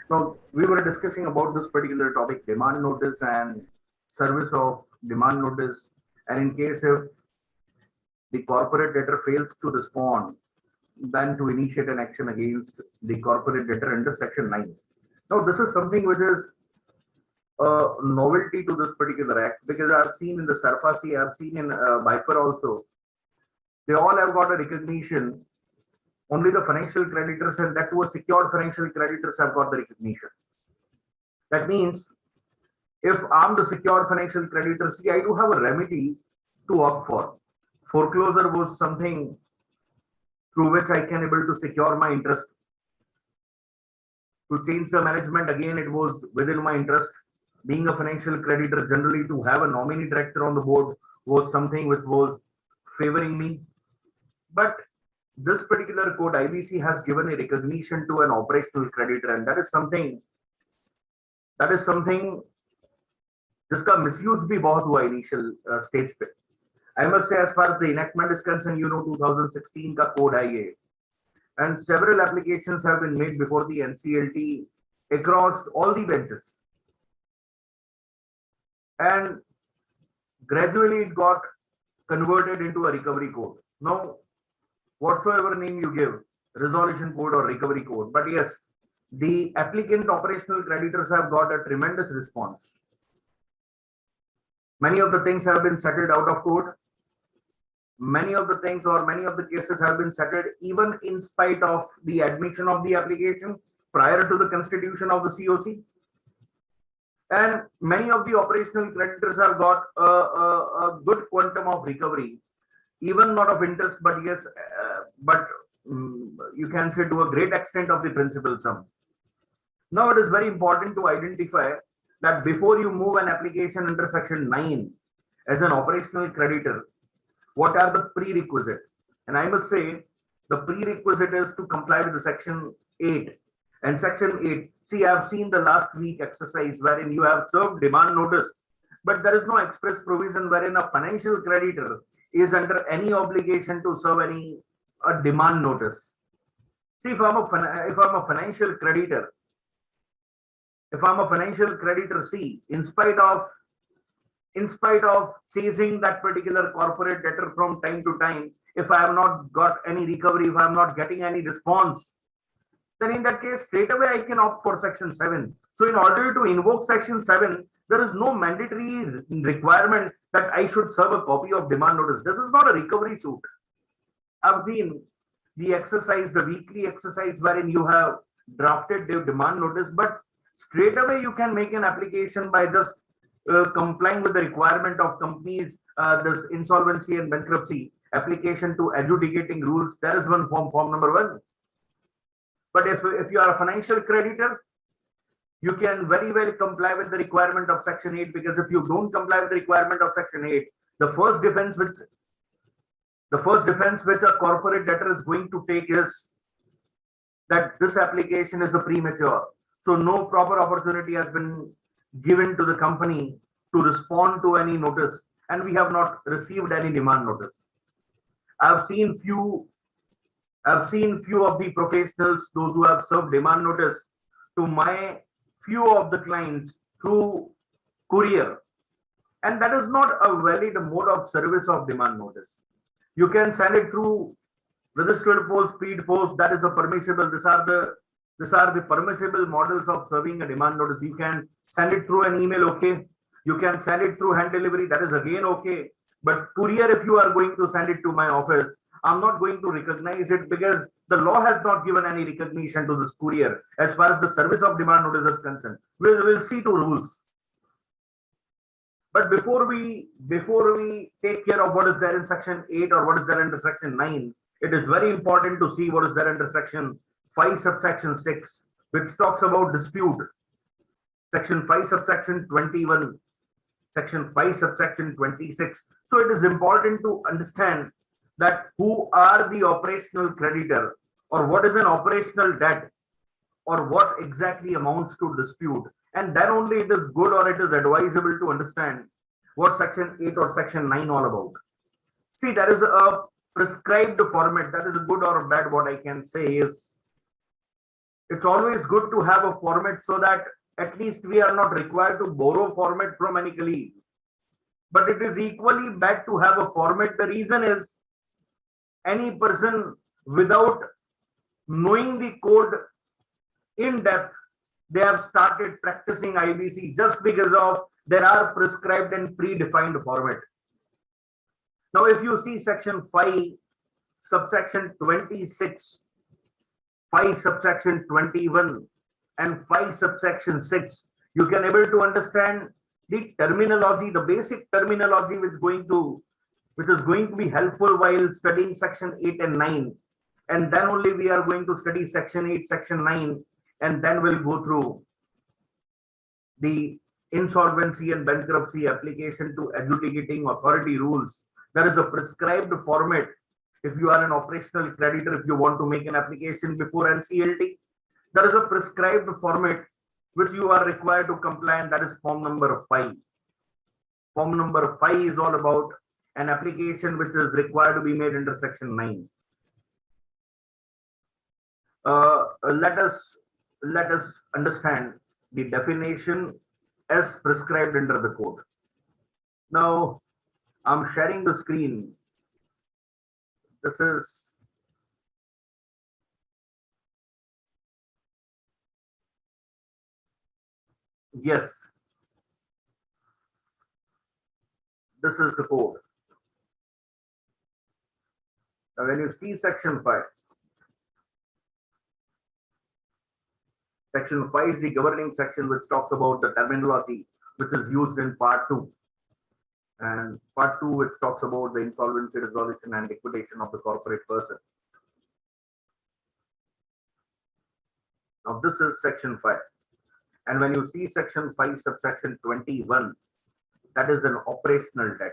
Now, we were discussing about this particular topic, demand notice and service of demand notice. And in case if the corporate debtor fails to respond, then to initiate an action against the corporate debtor under Section 9. Now, this is something which is a novelty to this particular act because I've seen in the Sarfasi, I've seen in Bifer also, they all have got a recognition. Only the financial creditors and that was secured financial creditors have got the recognition. That means if I'm the secured financial creditor, see, I do have a remedy to opt for. Foreclosure was something through which I can able to secure my interest. To change the management, again, it was within my interest. Being a financial creditor, generally to have a nominee director on the board was something which was favoring me. But this particular code, IBC has given a recognition to an operational creditor, and that is something जिसका misuse भी बहुत हुआ initial stage पे. I must say, as far as the enactment is concerned, 2016 का code है ये, and several applications have been made before the NCLT across all the benches, and gradually it got converted into a recovery code. Now, whatsoever name you give, resolution code or recovery code, but yes, the applicant operational creditors have got a tremendous response. Many of the things have been settled out of court. Many of the things or many of the cases have been settled even in spite of the admission of the application prior to the constitution of the COC. And many of the operational creditors have got a good quantum of recovery, even not of interest, but yes, you can say to a great extent of the principal sum. Now, it is very important to identify that before you move an application under Section 9 as an operational creditor, what are the prerequisites? And I must say, the prerequisite is to comply with the Section 8. And Section 8, see, I've seen the last week exercise wherein you have served demand notice, but there is no express provision wherein a financial creditor is under any obligation to serve a demand notice. See, if I'm a financial creditor, see, in spite of chasing that particular corporate debtor from time to time, if I have not got any recovery, if I'm not getting any response, then in that case, straight away I can opt for Section 7. So in order to invoke Section 7, there is no mandatory requirement that I should serve a copy of demand notice. This is not a recovery suit. I've seen the exercise, the weekly exercise wherein you have drafted the demand notice, but straight away you can make an application by just complying with the requirement of companies, this insolvency and bankruptcy application to adjudicating rules. There is one form number 1. But if you are a financial creditor, you can very well comply with the requirement of Section 8, because if you don't comply with the requirement of Section 8, the first defense which a corporate debtor is going to take is that this application is a premature. So no proper opportunity has been given to the company to respond to any notice, and we have not received any demand notice. I've seen few of the professionals, those who have served demand notice to my few of the clients through courier, and that is not a valid mode of service of demand notice. You can send it through registered post, speed post. That is a permissible. These are the permissible models of serving a demand notice. You can send it through an email, okay. You can send it through hand delivery. That is again okay. But courier, if you are going to send it to my office, I'm not going to recognize it because the law has not given any recognition to this courier as far as the service of demand notice is concerned. We'll see to rules. But before we take care of what is there in Section 8 or what is there under Section 9, it is very important to see what is there under Section 5 subsection 6, which talks about dispute. Section 5 subsection 21, Section 5 subsection 26. So it is important to understand that who are the operational creditor, or what is an operational debt, or what exactly amounts to dispute. And then only it is good or it is advisable to understand what Section 8 or Section 9 all about. See, there is a prescribed format. That is a good or bad. What I can say is It's always good to have a format so that at least we are not required to borrow format from any colleague. But it is equally bad to have a format. The reason is any person without knowing the code in depth, they have started practicing IBC just because of there are prescribed and predefined format. Now, if you see section 5, subsection 26, 5 subsection 21, and 5 subsection 6, you can able to understand the terminology, the basic terminology which is going to be helpful while studying section 8 and 9. And then only we are going to study section 8, section 9, and then we'll go through the insolvency and bankruptcy application to adjudicating authority rules. There is a prescribed format. If you are an operational creditor, if you want to make an application before NCLT, there is a prescribed format which you are required to comply, and that is form number 5. Form number 5 is all about an application which is required to be made under section 9. Let us understand the definition as prescribed under the code. Now, I'm sharing the screen. This is yes. This is the code. Now, when you see section 5, section 5 is the governing section which talks about the terminology which is used in part 2. And part 2, which talks about the insolvency resolution and liquidation of the corporate person. Now, this is section 5. And when you see section 5, subsection 21, that is an operational debt.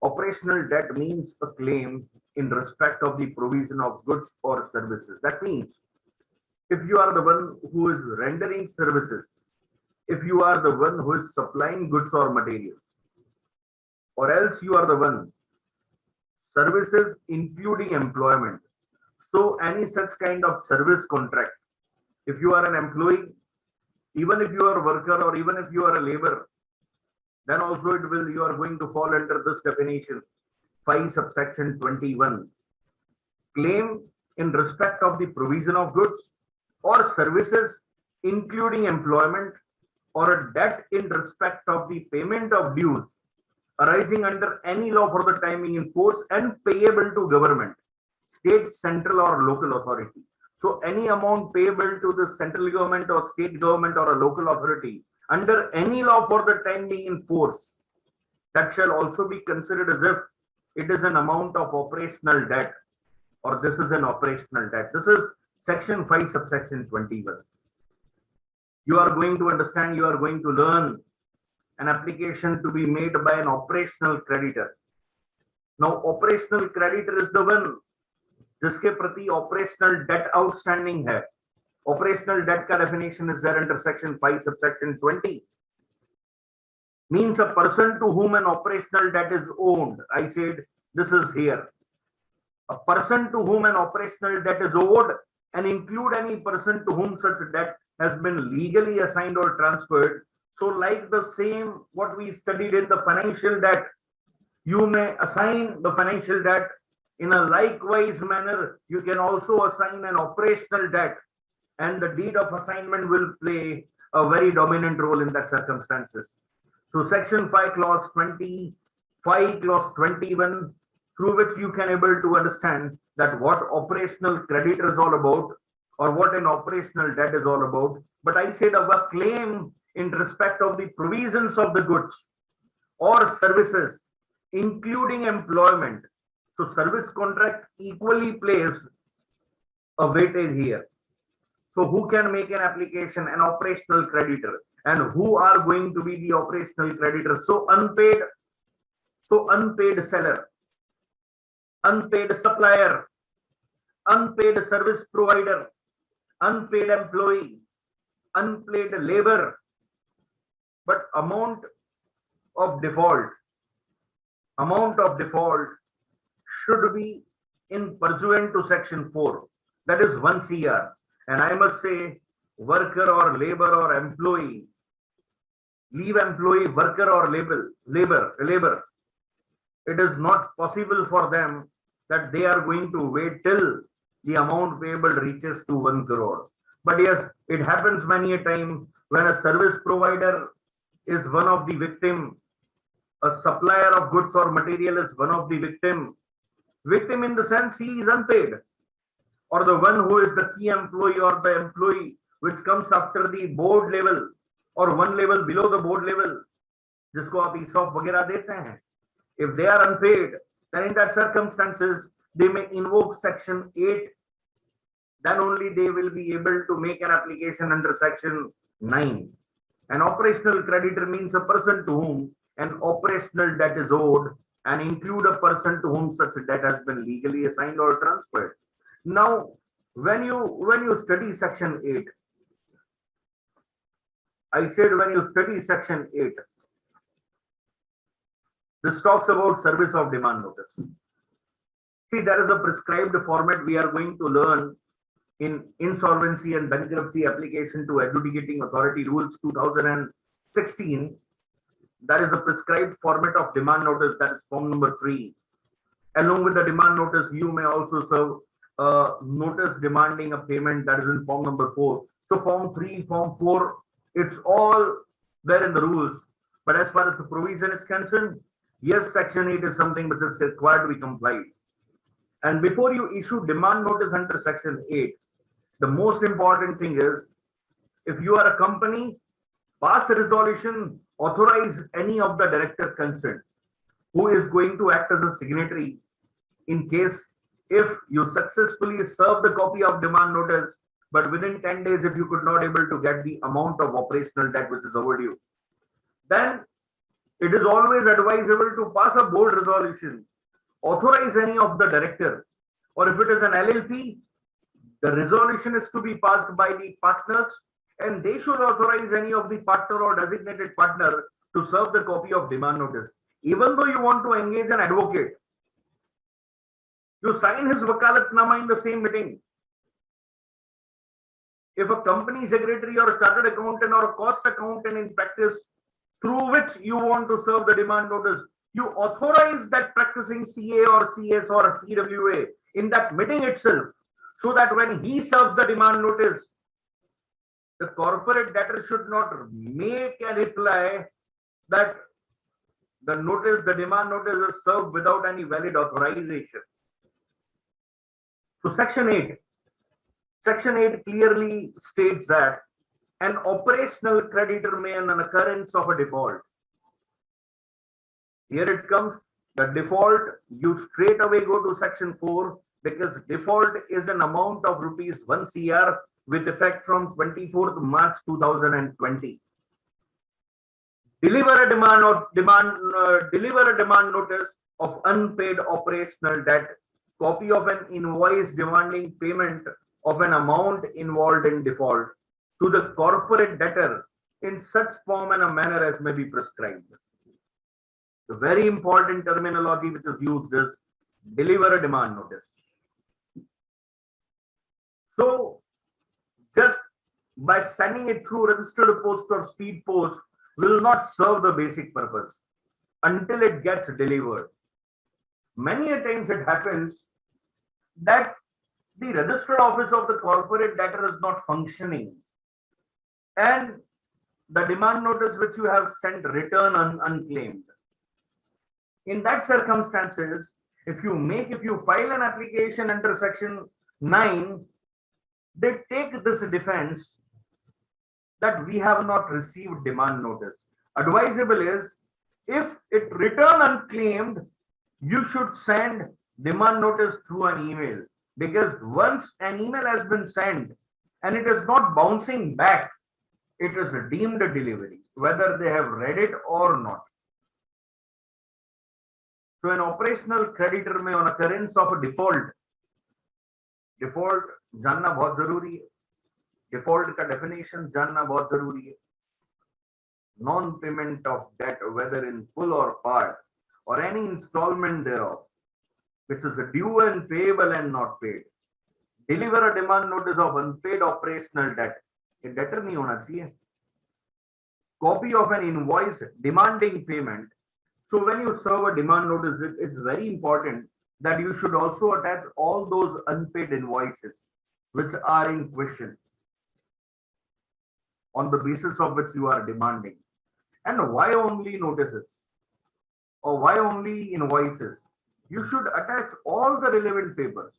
Operational debt means a claim in respect of the provision of goods or services. That means if you are the one who is rendering services, if you are the one who is supplying goods or materials, or else you are the one services including employment. So any such kind of service contract, if you are an employee, even if you are a worker or even if you are a laborer, then also you are going to fall under this definition, 5 subsection 21. Claim in respect of the provision of goods or services including employment, or a debt in respect of the payment of dues arising under any law for the time being in force and payable to government, state, central or local authority. So any amount payable to the central government or state government or a local authority under any law for the time being in force, that shall also be considered as if it is an amount of operational debt, or this is an operational debt. This is section 5 subsection 21. You are going to understand, you are going to learn an application to be made by an operational creditor. Now, operational creditor is the one जिसके प्रति operational debt outstanding है. Operational debt का definition is there under section 5 subsection 20. Means a person to whom an operational debt is owed. I said this is here. A person to whom an operational debt is owed, and include any person to whom such debt has been legally assigned or transferred. So like the same what we studied in the financial debt, you may assign the financial debt. In a likewise manner, you can also assign an operational debt, and the deed of assignment will play a very dominant role in that circumstances. So section 5 clause 20, 5 clause 21, through which you can able to understand that what operational creditor is all about, or what an operational debt is all about. But I said of a claim in respect of the provisions of the goods or services, including employment. So service contract equally plays a weightage here. So who can make an application? An operational creditor. And who are going to be the operational creditor? So unpaid seller, unpaid supplier, unpaid service provider, unpaid employee, unpaid labor. But amount of default should be in pursuant to section 4, that is 1 CR. And I must say, worker or labor or employee, leave employee, worker or labor, it is not possible for them that they are going to wait till the amount payable reaches to 1 crore. But yes, it happens many a time when a service provider is one of the victim, a supplier of goods or material is one of the victim in the sense he is unpaid, or the one who is the key employee or the employee which comes after the board level or one level below the board level, जिसको आप ESOP वगैरह देते हैं. If they are unpaid, then in that circumstances, they may invoke section 8. Then only they will be able to make an application under section 9. An operational creditor means a person to whom an operational debt is owed and include a person to whom such a debt has been legally assigned or transferred. Now, when you study section 8, I said when you study section 8, this talks about service of demand notice. See, there is a prescribed format we are going to learn in Insolvency and Bankruptcy Application to Adjudicating Authority Rules 2016. That is a prescribed format of demand notice, that is form number 3. Along with the demand notice, you may also serve a notice demanding a payment, that is in form number 4. So form 3, form 4, it's all there in the rules. But as far as the provision is concerned, yes, section 8 is something which is required to be complied. And before you issue demand notice under section 8, the most important thing is, if you are a company, pass a resolution, authorize any of the director concerned who is going to act as a signatory in case if you successfully serve the copy of demand notice, but within 10 days, if you could not able to get the amount of operational debt which is overdue, then it is always advisable to pass a board resolution, authorize any of the director, or if it is an LLP, the resolution is to be passed by the partners and they should authorize any of the partner or designated partner to serve the copy of demand notice. Even though you want to engage an advocate, you sign his wakalatnama in the same meeting. If a company secretary or a chartered accountant or a cost accountant in practice through which you want to serve the demand notice, you authorize that practicing CA or CS or CWA in that meeting itself, so that when he serves the demand notice, the corporate debtor should not make a reply that the demand notice is served without any valid authorization. So section 8 clearly states that an operational creditor may an occurrence of a default. Here it comes, the default, you straight away go to section 4, because default is an amount of rupees 1 CR with effect from 24th March 2020. Deliver a demand notice of unpaid operational debt, copy of an invoice demanding payment of an amount involved in default to the corporate debtor in such form and a manner as may be prescribed. The very important terminology which is used is deliver a demand notice. So just by sending it through registered post or speed post will not serve the basic purpose until it gets delivered. Many a times it happens that the registered office of the corporate debtor is not functioning and the demand notice which you have sent return unclaimed. In that circumstances, if you file an application under section 9, they take this defense that we have not received demand notice. Advisable is, if it return unclaimed, you should send demand notice through an email, because once an email has been sent and it is not bouncing back, it is deemed a delivery, whether they have read it or not. So an operational creditor may on occurrence of a default जानना बहुत जरूरी है. Default का definition जानना बहुत जरूरी है. Non payment of debt whether in full or part or any installment thereof which is due and payable and not paid. Deliver a demand notice of unpaid operational debt. ये debtor नहीं होना चाहिए. Copy of an invoice demanding payment. So when you serve a demand notice, it's very important that you should also attach all those unpaid invoices which are in question, on the basis of which you are demanding. And why only notices or why only invoices? You should attach all the relevant papers.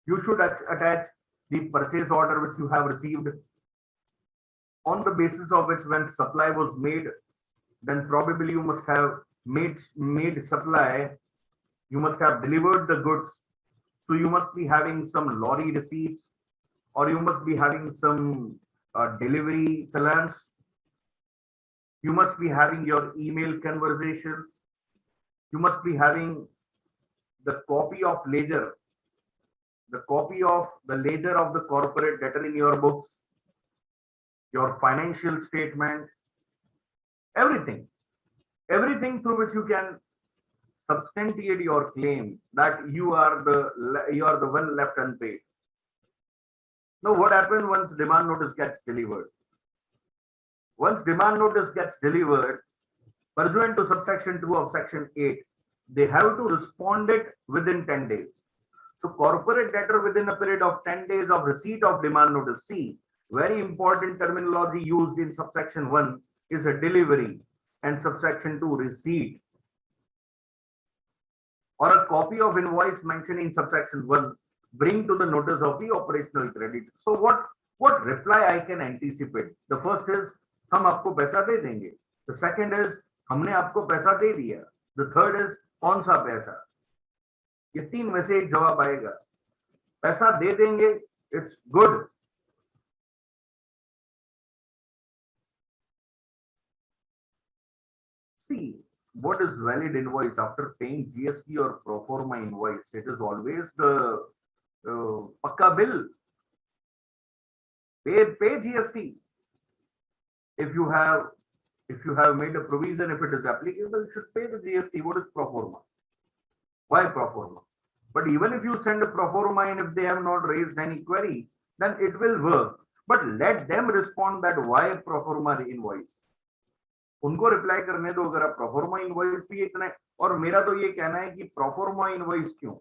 You should attach the purchase order which you have received, on the basis of which when supply was made, then probably you must have made supply, you must have delivered the goods. So you must be having some lorry receipts, or you must be having some delivery challans. You must be having your email conversations. You must be having the copy of ledger, the copy of the ledger of the corporate debtor in your books, your financial statement, everything through which you can substantiate your claim that you are the one left unpaid. Now, what happens once demand notice gets delivered? Once demand notice gets delivered, pursuant to subsection 2 of section 8, they have to respond it within 10 days. So corporate debtor within a period of 10 days of receipt of demand notice. See, very important terminology used in subsection 1 is a delivery, and subsection 2 receipt, or a copy of invoice mentioned in subsection 1 bring to the notice of the operational creditor. So what reply I can anticipate? The first is हम आपको पैसा दे देंगे. The second is हमने आपको पैसा दे दिया. The third is कौन सा पैसा? ये तीन में से एक जवाब आएगा. पैसा दे देंगे, it's good. See, what is valid invoice after paying GST or pro forma invoice? It is always the pakka bill. Pay GST. If you have made a provision, if it is applicable, you should pay the GST. What is pro forma? Why pro forma? But even if you send a pro forma and if they have not raised any query, then it will work. But let them respond that why pro forma invoice. उनको reply करने दो अगर आप proforma invoice भी इतना है. और मेरा तो ये कहना है कि प्रोफॉर्मा इनवॉइस क्यों?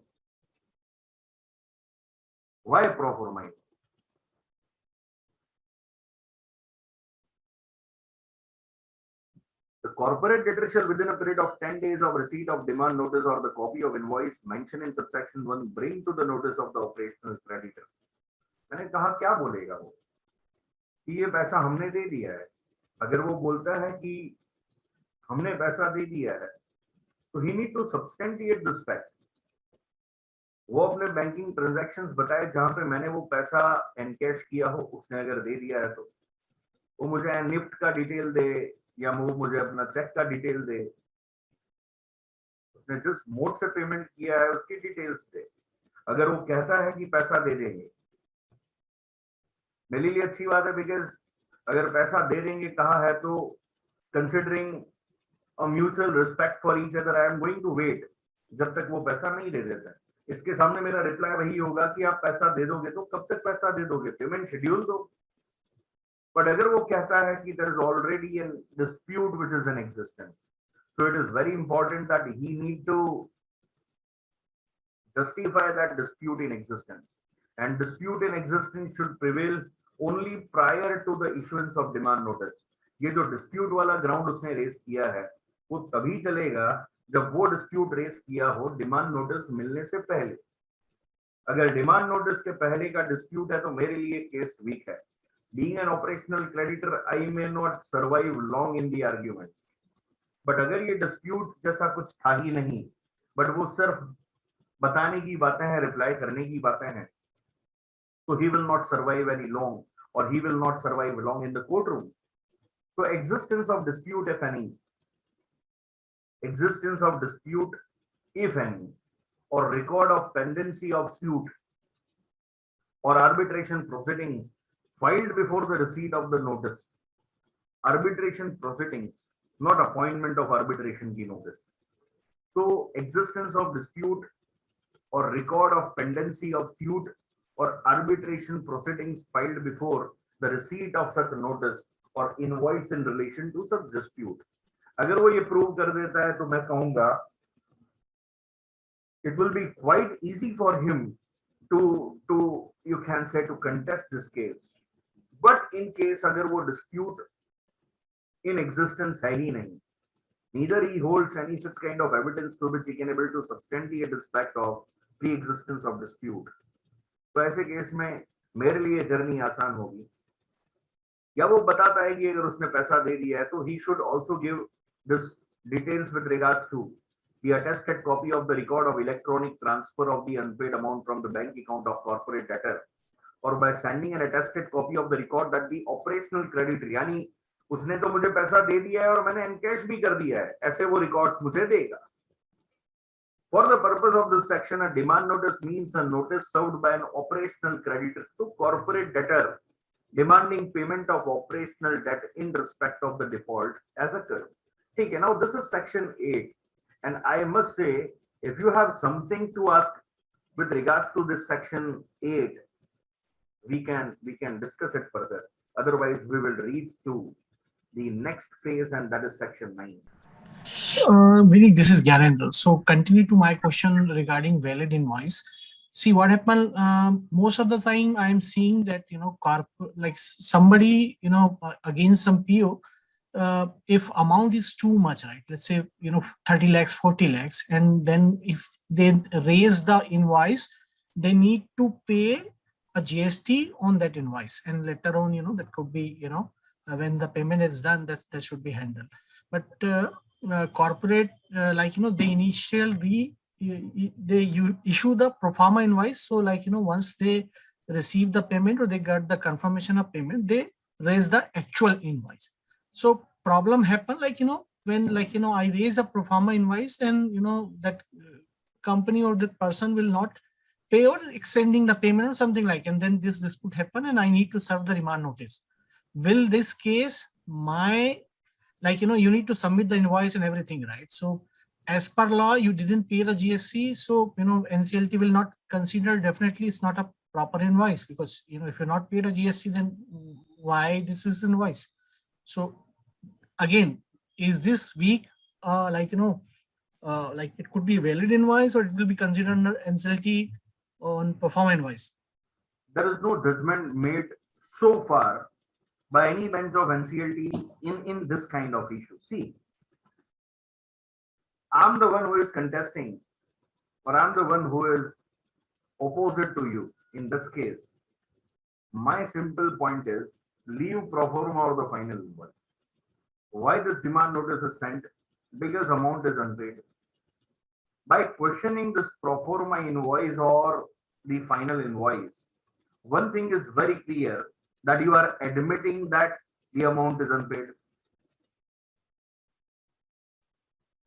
Why proforma? The corporate debtor shall within a period of 10 days of receipt of demand notice or the copy of invoice mentioned in subsection 1 bring to the notice of the operational creditor. मैंने कहा क्या बोलेगा वो कि ये पैसा हमने दे दिया है. अगर वो बोलता है कि हमने पैसा दे दिया है तो he need to substantiate this fact. वो अपने बैंकिंग ट्रांजैक्शंस बताए जहां पे मैंने वो पैसा एनकैश किया हो. उसने अगर दे दिया है तो वो मुझे निफ्ट का डिटेल दे या वो मुझे अपना चेक का डिटेल दे. उसने जिस मोड से पेमेंट किया है उसकी डिटेल्स दे. अगर वो कहता है कि पैसा दे देंगे, मेरे लिए अच्छी बात है, बिकॉज अगर पैसा दे देंगे कहा है तो considering a mutual respect for each other I am going to wait जब तक वो पैसा नहीं दे देता. इसके सामने मेरा रिप्लाई वही होगा कि आप पैसा दे दोगे तो कब तक पैसा दे दोगे, पेमेंट शेड्यूल दो. बट अगर वो कहता है कि there is already an dispute which is in existence, so it is very important that he need to justify that dispute in existence. And dispute in existence should prevail only prior to the issuance of demand notice. ये जो dispute वाला ground उसने race किया है वो तभी चलेगा जब वो डिस्प्यूट रेस किया हो डिमांड नोटिस मिलने से पहले. अगर डिमांड नोटिस के पहले का डिस्प्यूट है तो मेरे लिए केस वीक है. Being an operational creditor, I may not survive long in the argument. But अगर ये डिस्प्यूट जैसा कुछ था ही नहीं, बट वो सिर्फ बताने की बातें हैं, रिप्लाई करने की बातें हैं, so he will not survive any long, or he will not survive long in the courtroom. So existence of dispute, if any, or record of pendency of suit or arbitration proceeding filed before the receipt of the notice. Arbitration proceedings, not appointment of arbitration की notice. So existence of dispute or record of pendency of suit or arbitration proceedings filed before the receipt of such notice or invoice in relation to such dispute. अगर वो ये prove कर देता है तो मैं कहूंगा it will be quite easy for him to you can say to contest this case. But in case अगर वो dispute in existence है ही नहीं, neither he holds any such kind of evidence to which he can able to substantiate his fact of pre-existence of dispute. तो ऐसे case में मेरे लिए journey आसान होगी, या वो बताता है कि अगर उसने पैसा दे दिया है तो he should also give this details with regards to the attested copy of the record of electronic transfer of the unpaid amount from the bank account of corporate debtor, or by sending an attested copy of the record that the operational creditor, यानी उसने तो मुझे पैसा दे दिया है और मैंने encash भी कर दिया है, ऐसे वो रिकॉर्ड्स मुझे देगा. For the purpose of this section, a demand notice means a notice served by an operational creditor to corporate debtor demanding payment of operational debt in respect of the default as occurred. Okay, now this is section 8, and I must say, if you have something to ask with regards to this section 8, we can discuss it further. Otherwise, we will reach to the next phase, and that is section 9. Vineet, this is Gyanendra. So continue to my question regarding valid invoice. See what happened. Most of the time, I'm seeing that like somebody against some PO, if amount is too much, right? Let's say 30 lakhs, 40 lakhs, and then if they raise the invoice, they need to pay a GST on that invoice, and later on, that could be when the payment is done, that should be handled. But corporate, they initially they issue the pro forma invoice. So once they receive the payment or they got the confirmation of payment, they raise the actual invoice. So problem happen when I raise a pro forma invoice, and that company or that person will not pay or extending the payment or something like, and then this dispute happen and I need to serve the remand notice. Will this case you need to submit the invoice and everything, right? So as per law, you didn't pay the GST, so NCLT will not consider, definitely it's not a proper invoice, because if you're not paid a GST, then why this is invoice? So again, is this weak like it could be valid invoice, or it will be considered under NCLT on pro forma invoice? There is no judgment made so far by any bench of NCLT in this kind of issue. See, I'm the one who is contesting, or I'm the one who is opposite to you in this case. My simple point is, leave pro forma or the final invoice. Why this demand notice is sent? Because amount is unpaid. By questioning this pro forma invoice or the final invoice, one thing is very clear, that you are admitting that the amount is unpaid.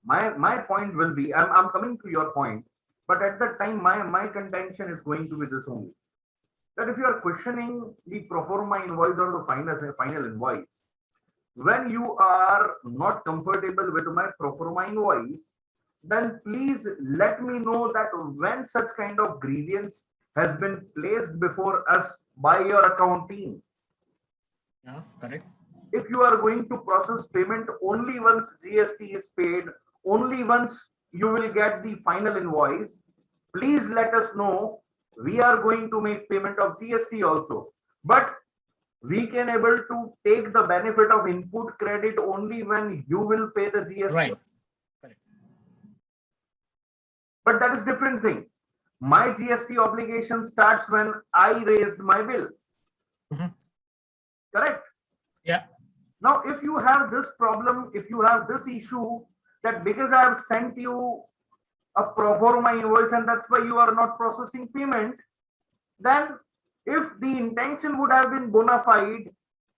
My point will be, I'm coming to your point, but at that time my contention is going to be this only, that if you are questioning the pro forma invoice or the final invoice, when you are not comfortable with my pro forma invoice, then please let me know that when such kind of grievance has been placed before us by your account team. Yeah, correct. If you are going to process payment only once GST is paid, only once you will get the final invoice, please let us know. We are going to make payment of GST also, but we can able to take the benefit of input credit only when you will pay the GST. Right. Correct. But that is different thing. My GST obligation starts when I raised my bill. Correct? Yeah. Now, if you have this problem, if you have this issue, that because I have sent you a pro forma invoice and that's why you are not processing payment, then if the intention would have been bona fide,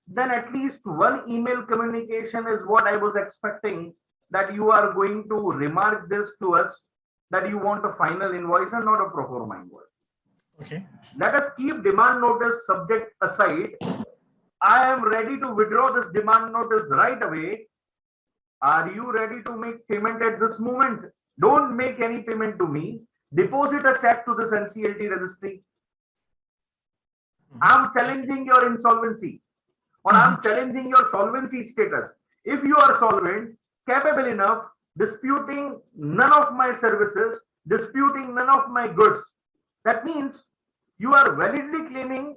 then at least one email communication is what I was expecting, that you are going to remark this to us, that you want a final invoice and not a pro forma invoice. Okay. Let us keep demand notice subject aside. I am ready to withdraw this demand notice right away. Are you ready to make payment at this moment? Don't make any payment to me. Deposit a check to this NCLT registry. I'm challenging your insolvency, or I'm challenging your solvency status. If you are solvent, capable enough, disputing none of my services, disputing none of my goods, that means you are validly claiming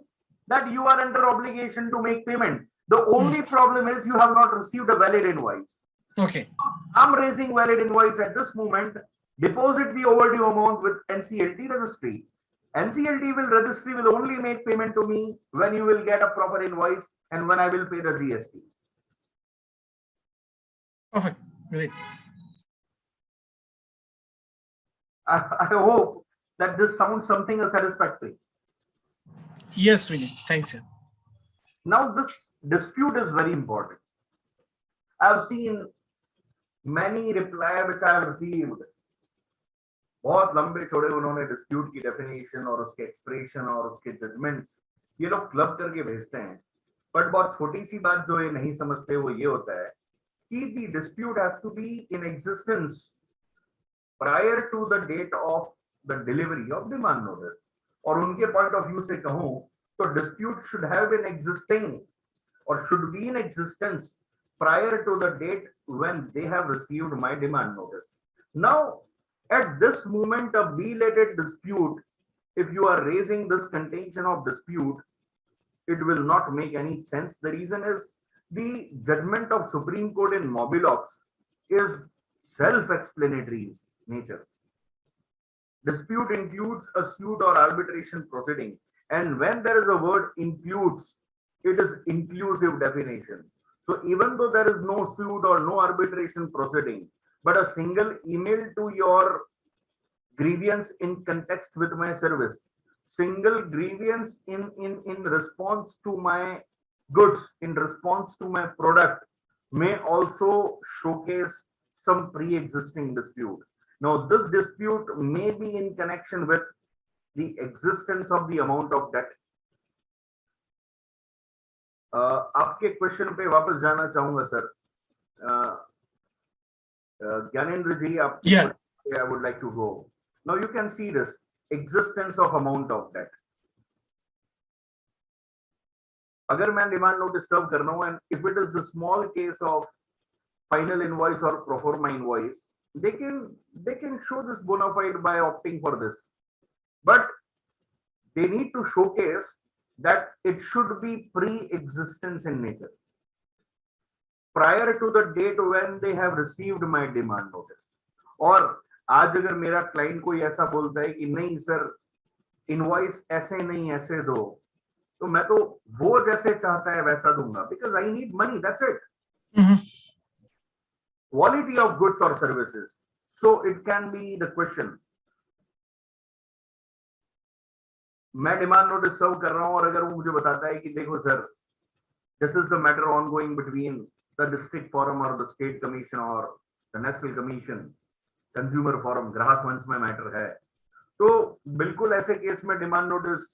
that you are under obligation to make payment. The only problem is you have not received a valid invoice. Okay. I'm raising valid invoice at this moment. Deposit the overdue amount with NCLT registry. NCLT registry will only make payment to me when you will get a proper invoice and when I will pay the GST. Perfect. Great. I hope that this sounds something satisfactory. Yes, Vinny. Thanks, sir. Now, this dispute is very important. I've seen many reply which I have received. बहुत लंबे छोड़े उन्होंने dispute की definition और उसके expression और उसके judgments ये लोग club करके भेजते हैं. But बहुत छोटी सी बात जो ये नहीं समझते वो ये होता है कि the dispute has to be in existence prior to the date of the delivery of demand notice. और उनके point of view से कहूँ तो dispute should have been existing or should be in existence prior to the date when they have received my demand notice. Now, at this moment of belated dispute, if you are raising this contention of dispute, it will not make any sense. The reason is the judgment of Supreme Court in Mobilox is self-explanatory in nature. Dispute includes a suit or arbitration proceeding. And when there is a word includes, it is inclusive definition. So even though there is no suit or no arbitration proceeding, but a single email to your grievance in context with my service, single grievance in response to my goods, in response to my product, may also showcase some pre-existing dispute. Now, this dispute may be in connection with the existence of the amount of debt. आपके question पे वापस जाना चाहूंगा sir. Gyanendra जी, आप I would like to go. Now you can see this existence of amount of debt. अगर मैं demand notice serve कर रहा हूँ and if it is the small case of final invoice or pro forma invoice, they can show this bona fide by opting for this, but they need to showcase that it should be pre-existence in nature prior to the date when they have received my demand notice. और आज अगर मेरा client कोई ऐसा बोलता है कि नहीं सर इनवॉइस ऐसे नहीं ऐसे दो, तो मैं तो वो जैसे चाहता है वैसा दूंगा, because I need money, that's it. Quality of goods or services. So it can be the question. मैं डिमांड नोटिस सर्व कर रहा हूं और अगर वो मुझे बताता है कि देखो sir, this is the matter ongoing between the district forum और द स्टेट कमीशन और the national commission, consumer forum, ग्राहक मंच में मैटर है, तो बिल्कुल ऐसे केस में डिमांड नोटिस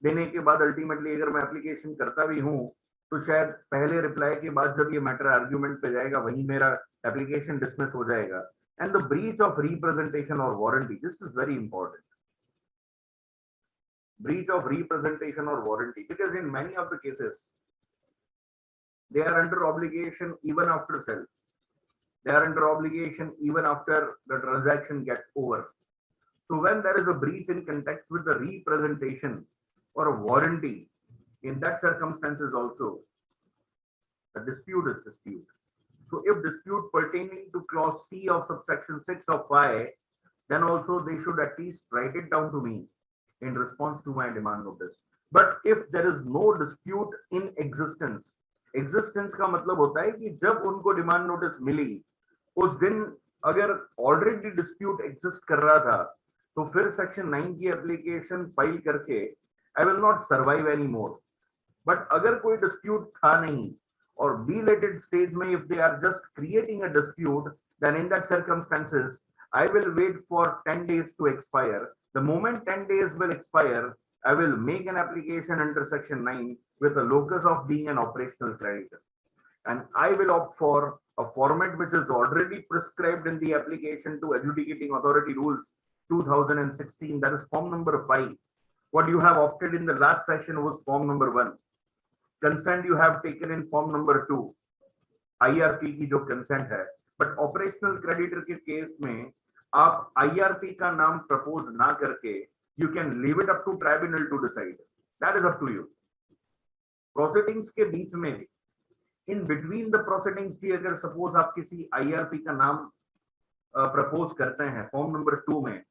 देने के बाद अल्टीमेटली अगर मैं एप्लीकेशन करता भी हूं तो शायद पहले रिप्लाई के बाद जब ये मैटर आर्ग्यूमेंट पे जाएगा वहीं मेरा एप्लीकेशन डिसमिस हो जाएगा. And the breach of representation और warranty, this is very important. Breach of representation or warranty, because in many of the cases they are under obligation even after sale, they are under obligation even after the transaction gets over. So when there is a breach in context with the representation or a warranty, in that circumstances also a dispute is dispute. So if dispute pertaining to clause C of subsection 6 of 5, then also they should at least write it down to me in response to my demand notice. But if there is no dispute in existence, existence का मतलब होता है कि जब उनको demand notice मिली उस दिन अगर ऑलरेडी डिस्प्यूट एग्जिस्ट कर रहा था तो फिर सेक्शन 9 की एप्लीकेशन फाइल करके I will not survive any more. But अगर कोई डिस्प्यूट था नहीं और belated stage में if they are just creating a dispute, then in that circumstances I will wait for 10 days to expire. The moment 10 days will expire, I will make an application under section 9 with the locus of being an operational creditor. and I will opt for a format which is already prescribed in the application to adjudicating authority rules 2016, that is form number 5. What you have opted in the last session was form number 1. Consent you have taken in form number 2, IRP की जो consent है, but operational creditor के case में आप IRP का नाम propose ना करके you can leave it up to tribunal to decide. That is up to you. Proceedings के बीच में in between the proceedings की अगर suppose आप किसी IRP का नाम propose करते हैं form number 2 में,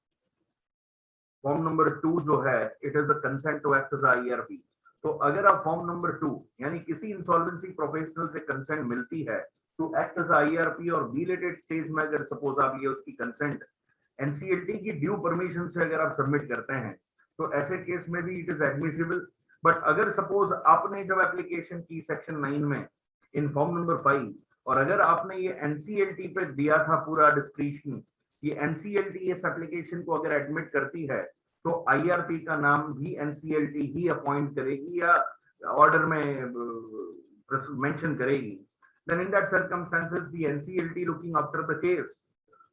form number 2 जो है it is a consent to act as a IRP. तो अगर आप form number 2 यानी किसी insolvency professional से consent मिलती है to act as a IRP और related stage में अगर suppose आप ये उसकी consent NCLT की due permission से अगर आप submit करते हैं तो ऐसे केस में भी it is admissible. बट अगर सपोज आपने जब एप्लीकेशन की सेक्शन 9 में इन फॉर्म नंबर 5 और अगर आपने ये एनसीएलटी पे दिया था पूरा डिस्क्रिप्शन, ये एनसीएलटी इस एप्लीकेशन को अगर एडमिट करती है तो आईआरपी का नाम भी एनसीएलटी ही अपॉइंट करेगी या ऑर्डर में मेंशन करेगी. Then in that circumstances the NCLT looking after the case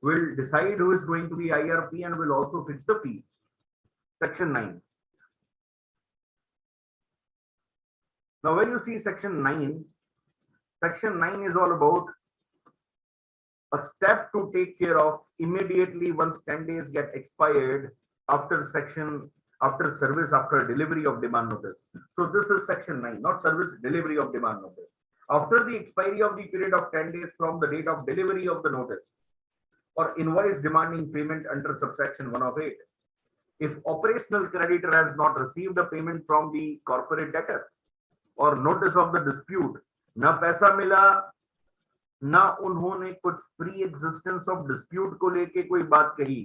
will decide who is going to be IRP and will also fix the fees. Section 9. Now, when you see section 9 is all about a step to take care of immediately once 10 days get expired after service after delivery of demand notice. So this is section 9, not service, delivery of demand notice. After the expiry of the period of 10 days from the date of delivery of the notice or invoice demanding payment under subsection 1 of 8, if operational creditor has not received a payment from the corporate debtor और notice of the dispute, ना पैसा मिला ना उन्होंने कुछ pre existence of dispute को लेके कोई बात कही,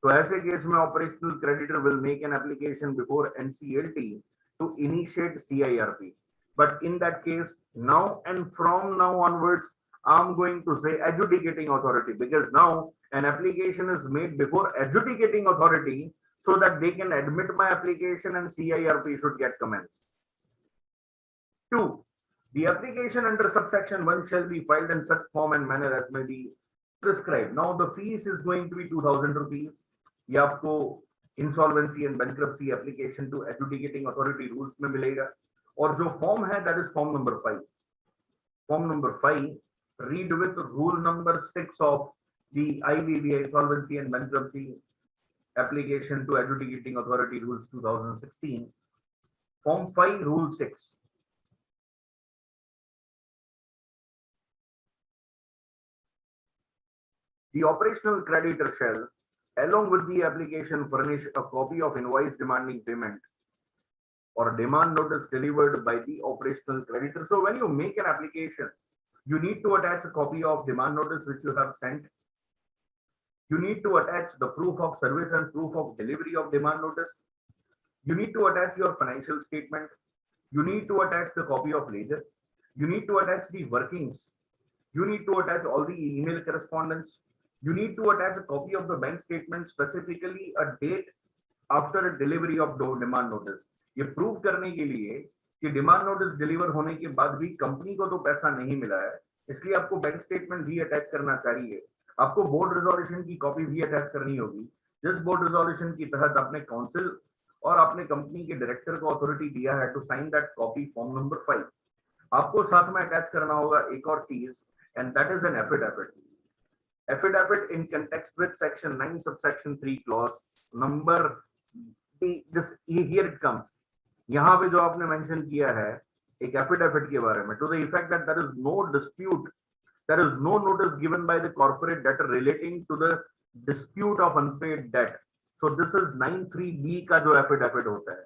तो ऐसे केस में operational creditor will make an application before NCLT to initiate CIRP. But in that case now and from now onwards I am going to say adjudicating authority because now an application is made before adjudicating authority so that they can admit my application and CIRP should get commenced. 2. The application under subsection 1 shall be filed in such form and manner as may be prescribed. Now the fees is going to be 2000 rupees. ये आपको insolvency and bankruptcy application to adjudicating authority rules में मिलेगा. और जो form है that is form number 5. Form number 5 read with rule number 6 of the IBBI insolvency and bankruptcy application to adjudicating authority rules 2016. Form 5 rule 6. The operational creditor shall, along with the application, furnish a copy of invoice demanding payment or demand notice delivered by the operational creditor. So when you make an application, you need to attach a copy of demand notice which you have sent. You need to attach the proof of service and proof of delivery of demand notice. You need to attach your financial statement. You need to attach the copy of ledger. You need to attach the workings. You need to attach all the email correspondence. You need to attach a copy of the bank statement, specifically a date after delivery of demand notice. ये prove करने के लिए कि demand notice deliver होने के बाद भी company को तो पैसा नहीं मिला है, इसलिए आपको बैंक स्टेटमेंट भी अटैच करना चाहिए. आपको बोर्ड रिजोल्यूशन की कॉपी भी अटैच करनी होगी, जिस बोर्ड रिजोल्यूशन की तहत आपने काउंसिल और आपने कंपनी के डायरेक्टर को अथॉरिटी दिया है to sign that copy form number 5. आपको साथ में अटैच करना होगा एक और चीज and that is an affidavit. Affidavit in context with section 9 subsection 3 clause number this here it comes. यहाँ पे जो आपने मेंशन किया है एक एफिडेविट के बारे में, to the effect that there is no dispute, there is no notice given by the corporate debtor relating to the dispute of unpaid debt. So this is 93B का जो एफिडेविट होता है,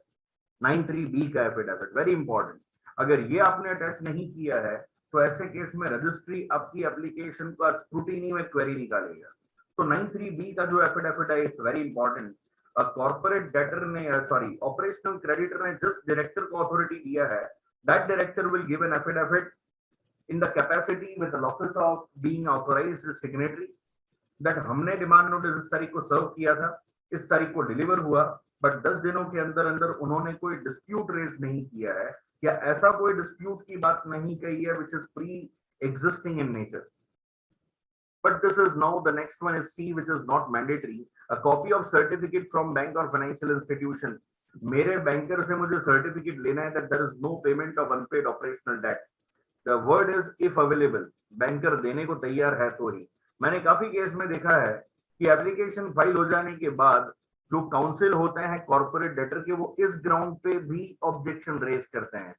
93B का affidavit, very important. अगर ये आपने attach नहीं किया है तो ऐसे केस में रजिस्ट्री आपकी एप्लीकेशन का स्क्रूटिनी में क्वेरी निकालेगा. तो 93B का जो एफिडेविट है it's very important. Corporate debtor ने ऑपरेशनल क्रेडिटर ने जिस डायरेक्टर को अथॉरिटी दिया है, that director will give an affidavit in the capacity with the office of being authorised signatory that हमने डिमांड नोटिस इस तारीख को सर्व किया था, इस तारीख को डिलीवर हुआ बट 10 दिनों के अंदर अंदर उन्होंने कोई डिस्प्यूट रेज नहीं किया है या ऐसा कोई डिस्प्यूट की बात नहीं कही है which is pre existing in nature. But this is now the next one is C, which is not mandatory. A copy of certificate from bank or financial institution. मेरे बैंकर से मुझे सर्टिफिकेट लेना है that there is no payment of unpaid operational debt. The word is if available. Banker देने को तैयार है तो ही. मैंने काफी केस में देखा है कि एप्लीकेशन फाइल हो जाने के बाद जो काउंसिल होते हैं कॉर्पोरेट डेटर के, वो इस ग्राउंड पे भी ऑब्जेक्शन रेज करते हैं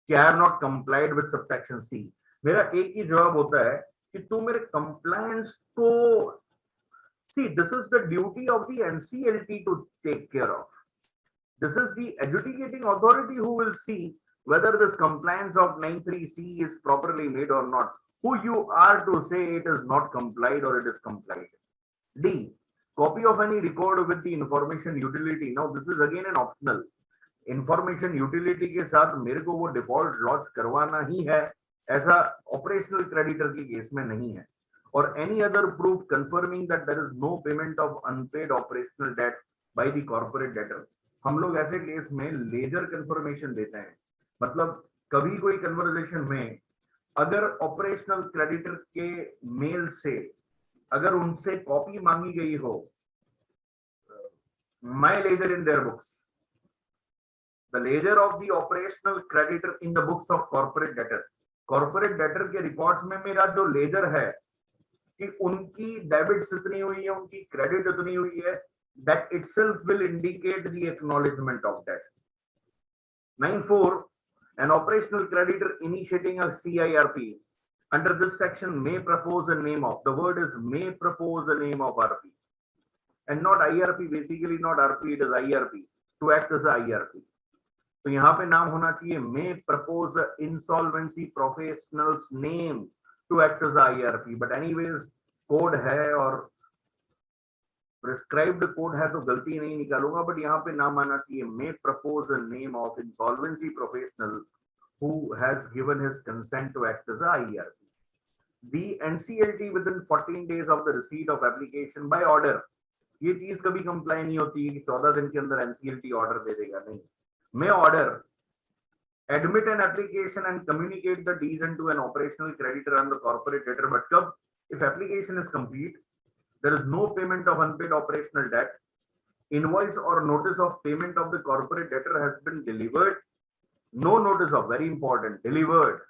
कि I have not complied with subsection C. मेरा एक ही जवाब होता है कि तू मेरे कंप्लायंस को, see this is the duty of the NCLT to take care of. This is the adjudicating authority who will see whether this compliance of 93C is properly made or not. Who you are to say it is not complied or it is complied. D, copy of any record with the information utility. Now this is again an optional. Information utility के साथ मेरे को वो default launch करवाना ही है, ऐसा operational creditor के case में नहीं है. और any other proof confirming that there is no payment of unpaid operational debt by the corporate debtor. हम लोग ऐसे केस में लेजर कंफर्मेशन देते हैं. मतलब कभी कोई कन्वर्सेशन में अगर ऑपरेशनल क्रेडिटर के मेल से अगर उनसे कॉपी मांगी गई हो, my ledger in their books, the ledger of the operational creditor in the books of corporate debtor. Corporate debtor के रिकॉर्ड्स में मेरा जो लेजर है कि उनकी डेबिट्स इतनी हुई है, उनकी क्रेडिट इतनी हुई है, that itself will indicate the acknowledgement of that. 9.4, an operational creditor initiating a CIRP under this section may propose a name of, the word is may propose a name of RP and not IRP, basically not RP, it is IRP, to act as a IRP. तो यहाँ पे नाम होना चाहिए may propose a insolvency professional's name to act as a IRP, but anyways code है और prescribed code है तो गलती नहीं निकालूंगा, बट यहाँ पे नाम आना चाहिए may propose a name of insolvency professional who has given his consent to act as a IRP. The NCLT within 14 days of the receipt of application by order. ये चीज कभी कंप्लाई नहीं होती है कि 14 दिन के अंदर NCLT ऑर्डर दे देगा, नहीं. May order admit an application and communicate the reason to an operational creditor and the corporate debtor, but कब? If application is complete, there is no payment of unpaid operational debt, invoice or notice of payment of the corporate debtor has been delivered, no notice of, very important, delivered.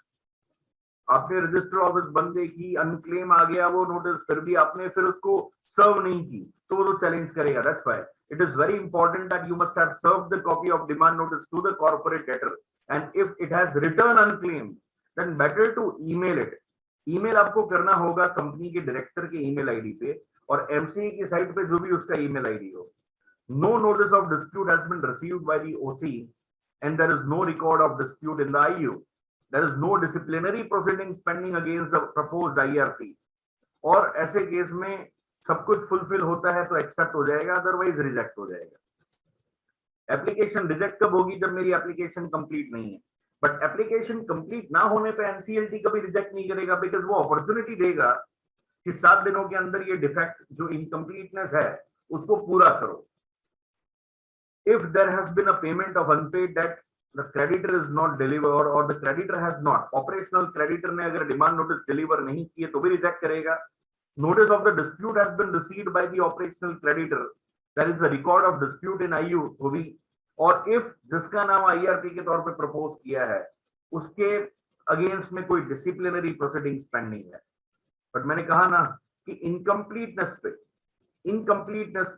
आपने register office बंदे की, unclaim आ गया वो notice, फिर भी आपने फिर उसको सर्व नहीं की तो वो तो चैलेंज करेगा. That's why it is very important that you must have served the copy of demand notice to the corporate debtor, and if it has returned unclaimed then better to email it. Email आपको करना होगा company के director के email ID पे और MCA की site पे जो भी उसका ईमेल आईडी हो. No notice of dispute has been received by the OC and there is no record of dispute in the IU. There is no disciplinary proceedings pending against the proposed IRP. और ऐसे case में सब कुछ fulfil होता है तो accept हो जाएगा, अदरवाइज रिजेक्ट हो जाएगा. एप्लीकेशन रिजेक्ट कब होगी? जब मेरी एप्लीकेशन कंप्लीट नहीं है. बट एप्लीकेशन कंप्लीट ना होने पे एनसीएलटी कभी रिजेक्ट नहीं करेगा, बिकॉज वो अपॉर्चुनिटी देगा कि 7 दिनों के अंदर ये डिफेक्ट जो इनकम्प्लीटनेस है उसको पूरा करो. If there has been a payment of unpaid debt, the creditor is not delivered और the creditor has not, operational creditor ने अगर डिमांड नोटिस डिलीवर नहीं किए तो भी रिजेक्ट करेगा. Notice of the dispute has been received by the operational creditor. There is a record of dispute in IU to be, और if जिसका नाम IRP के तौर पे प्रपोज किया है उसके अगेंस्ट में कोई डिसिप्लिनरी प्रोसीडिंग्स पेंडिंग है. बट मैंने कहा ना कि इनकम्प्लीटनेस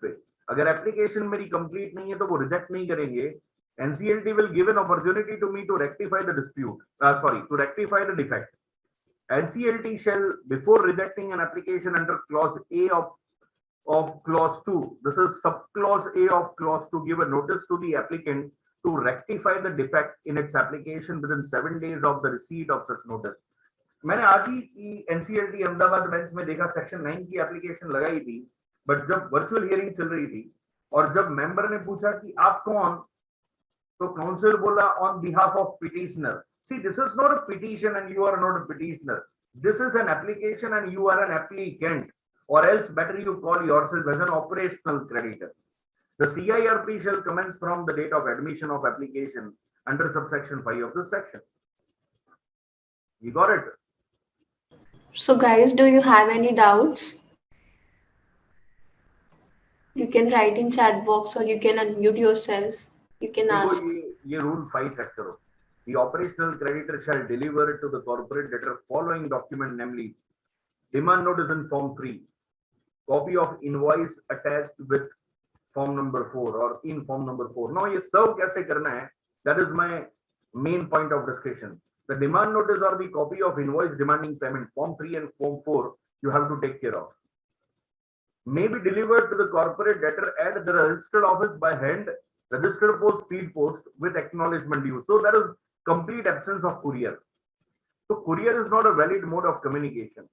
पे अगर एप्लीकेशन मेरी कंप्लीट नहीं है तो वो रिजेक्ट नहीं करेंगे. NCLT will give an opportunity to me to rectify the dispute, to rectify the defect. NCLT shall, before rejecting an application under clause A of clause 2, this is subclause A of clause 2, give a notice to the applicant to rectify the defect in its application within 7 days of the receipt of such notice. मैंने आज ही NCLT Ahmedabad bench में देखा, section 9 की application लगाई थी, but जब virtual hearing चल रही थी और जब मेंबर ने पूछा कि आप कौन, तो काउंसिलर बोला on behalf of petitioner. See, this is not a petition and you are not a petitioner. This is an application and you are an applicant, or else better you call yourself as an operational creditor. The CIRP shall commence from the date of admission of application under subsection 5 of this section. You got it? So guys, do you have any doubts? You can write in chat box or you can unmute yourself. You can देखो ask. ये rule 5 check करो. The operational creditor shall deliver to the corporate debtor following document, namely demand notice in form 3, copy of invoice attached with form number 4 or in form number 4. Now ये serve कैसे करना है? That is my main point of discussion. The demand notice or the copy of invoice demanding payment, form 3 and form 4, you have to take care of. May be delivered to the corporate debtor at the registered office by hand, registered post, speed post with acknowledgement due. So there is complete absence of courier. So courier is not a valid mode of communication.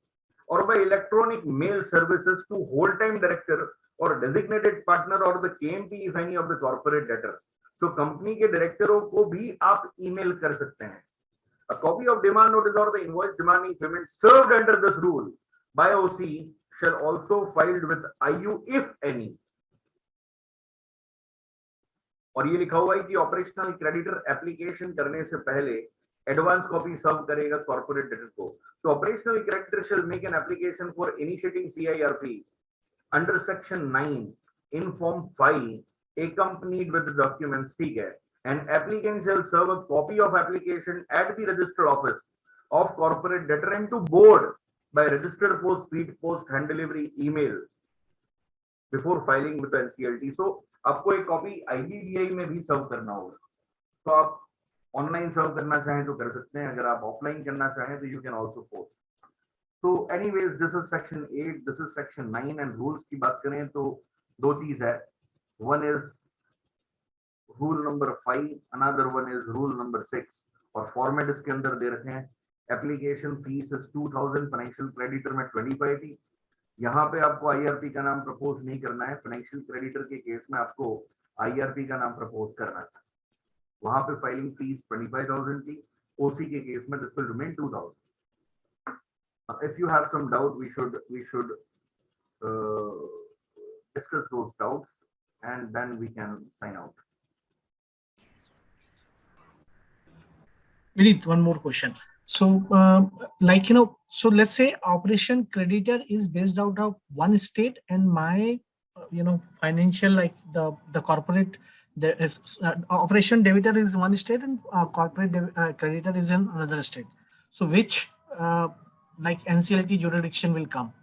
Or by electronic mail services to whole-time director or designated partner or the KMP if any of the corporate debtor. So company के directors को भी आप email कर सकते हैं. A copy of demand notice or the invoice demanding payment served under this rule by OC shall also filed with IU if any. और ये लिखा हुआ है कि ऑपरेशनल क्रेडिटर एप्लीकेशन करने से पहले एडवांस कॉपी सर्व करेगा कॉर्पोरेट डेटर को. So operational creditor shall make an application for initiating CIRP under section 9 in form 5 accompanied with the documents. ठीक है. And applicant shall serve a copy of application at the registered office of corporate debtor and to board by registered post, speed post, hand delivery, email before filing with the NCLT. So आपको एक copy IBDI में भी सर्व करना होगा. तो आप online सर्व करना चाहें तो कर सकते हैं, अगर आप ऑफलाइन करना चाहें तो you can also post. So anyways, this is section 8, this is section 9 and rules की बात करें तो दो चीज है. One is rule number 5, another one is rule number 6 और फॉर्मेट इसके अंदर दे रखे हैं. Application fees is 2000, financial creditor में 25 थी. यहाँ पे आपको आईआरपी का नाम प्रपोज नहीं करना है. फाइनेंशियल क्रेडिटर के केस में आपको आईआरपी का नाम प्रपोज करना था. वहां पे फाइलिंग फीस 25,000 थी. ओसी के केस में this will remain 2000. If you have some doubt, we should discuss those doubts and then we can sign out. Vinit, one more question. So, so let's say operation creditor is based out of one state and my, financial, like the corporate, operation debitor is one state and corporate creditor is in another state. So which, like NCLT jurisdiction will come?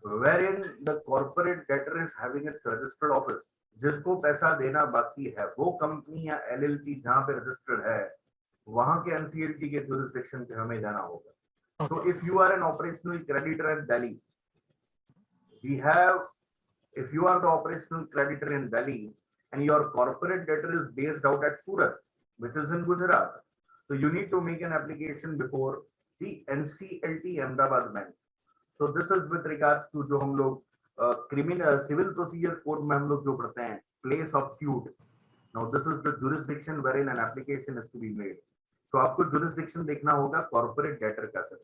Wherein the corporate debtor is having its registered office. जिसको पैसा देना बाकी है वो company या LLP जहां पे registered है वहां के NCLT के jurisdiction पे हमें जाना होगा. Okay. So if you are an operational creditor at Delhi, if you are the operational creditor in Delhi and your corporate debtor is based out at Surat, which is in Gujarat, so you need to make an application before the NCLT Ahmedabad branch. So this is with regards to जो हम लोग criminal civil procedure code में हम लोग जो पढ़ते हैं place of suit. Now this is the jurisdiction wherein an application is to be made. So आपको jurisdiction देखना होगा corporate debtor का sir.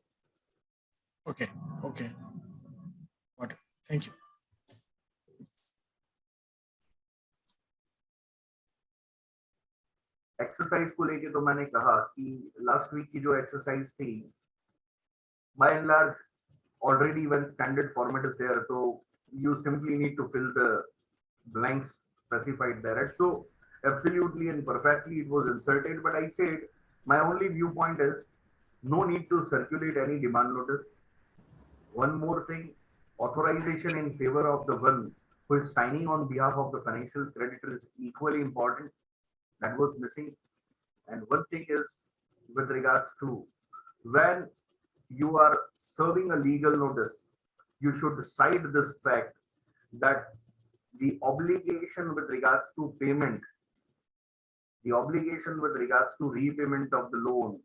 Okay. Got it. Thank you. Exercise को लेके तो मैंने कहा कि लास्ट वीक की जो एक्सरसाइज थी by and large already when standard format is there, so you simply need to fill the blanks specified there, right? So absolutely and perfectly it was inserted, but I said my only viewpoint is no need to circulate any demand notice. One more thing, authorization in favor of the one who is signing on behalf of the financial creditor is equally important. That was missing. And one thing is with regards to when you are serving a legal notice, you should cite this fact that the obligation with regards to payment, the obligation with regards to repayment of the loan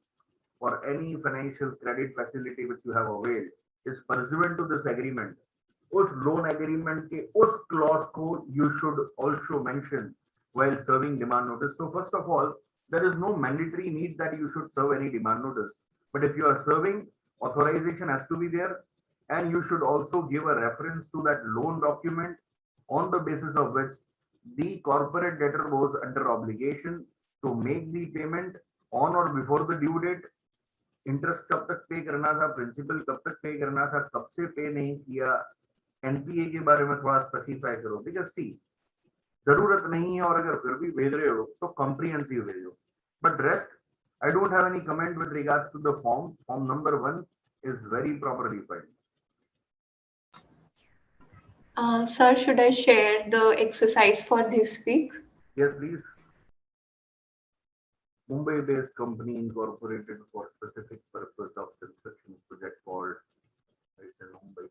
or any financial credit facility which you have availed is pursuant to this agreement. उस loan agreement के उस clause को you should also mention while serving demand notice. So first of all, there is no mandatory need that you should serve any demand notice. But if you are serving, authorization has to be there, and you should also give a reference to that loan document on the basis of which the corporate debtor was under obligation to make the payment on or before the due date. Interest कब तक पे करना था, principal कब तक पे करना था, कब से पे नहीं किया, एनपीए के बारे में थोड़ा स्पेसिफाई करो, बिकॉज सी जरूरत नहीं है और अगर फिर भी भेज रहे हो तो कॉम्प्रिहेंसिव भेजो. But rest I don't have any comment with regards to the form. Form number 1 is very properly filed. Sir, should I share the exercise for this week? Yes, please. Mumbai-based company incorporated for specific purpose of construction project called, it's in Mumbai.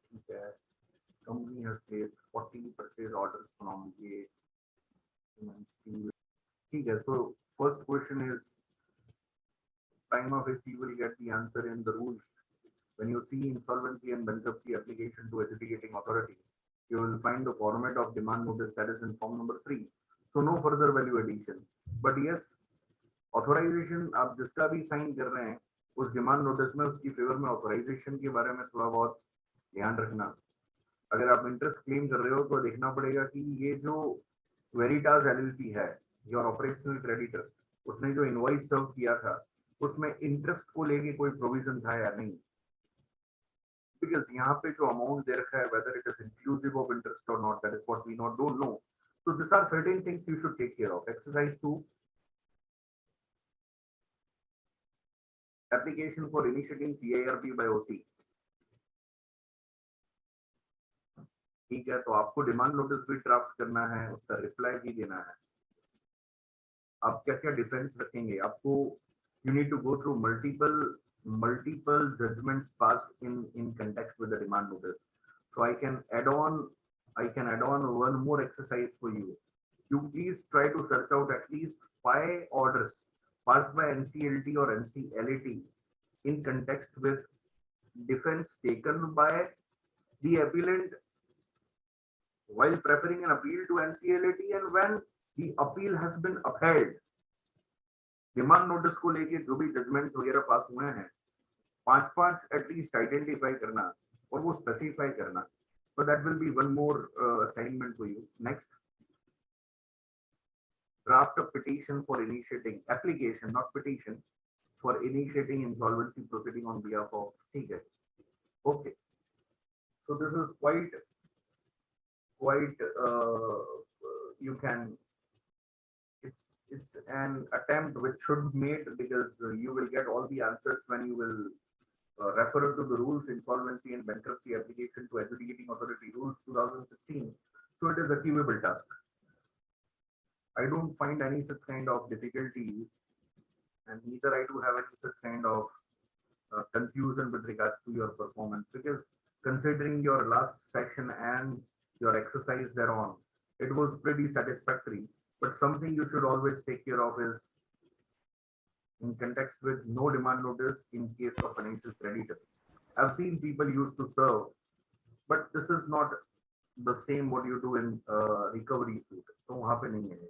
Company has placed 40 purchase orders from A steel. Okay, so first question is, time of which you will get the answer in the rules. When you see insolvency and bankruptcy application to adjudicating authority, you will find the format of demand notice that is in form number 3. So no further value addition. But yes, authorisation आप जिसका भी sign कर रहे हैं उस demand notice में उसकी favour में ऑथोराइजेशन के बारे में थोड़ा बहुत ध्यान रखना. अगर आप इंटरेस्ट क्लेम कर रहे हो तो देखना पड़ेगा कि ये जो वेरिटास एलएलपी है, योर ऑपरेशनल क्रेडिटर, उसने जो इनवॉइस सर्व किया था उसमें इंटरेस्ट को लेके कोई प्रोविजन था या नहीं. बिकॉज यहाँ पे जो अमाउंट दे रखा है, whether it is inclusive of interest और not, that is what we not don't know. So this are certain things you should take care of. Exercise 2, application for initiating CIRP by OC. ठीक है, तो आपको demand notice भी draft करना है, उसका reply भी देना है. आप क्या क्या डिफेंस रखेंगे, आपको you need to go through multiple judgments passed in context with the demand notice. So I can add on one more exercise for you. You please try to search out at least 5 orders passed by NCLT or NCLAT in context with defense taken by the appellant while preferring an appeal to NCLAT and when the appeal has been upheld. Demand notice को लेके जो भी judgements वगैरह पास हुए हैं, 5 at least identify करना और वो स्पेसिफाई करना. So that will be one more assignment for you. Next, draft a petition for initiating application, not petition, for initiating insolvency proceeding on behalf of. Okay. So this is quite you can, it's an attempt which should be made because you will get all the answers when you will refer to the rules, insolvency and bankruptcy application to adjudicating authority rules 2016. So it is achievable task. I don't find any such kind of difficulties, and neither I do have any such kind of confusion with regards to your performance, because considering your last section and your exercise thereon, it was pretty satisfactory. But something you should always take care of is in context with no demand notice in case of financial creditor. I've seen people used to serve, but this is not the same what you do in recovery suit. So वहाँ पे नहीं है.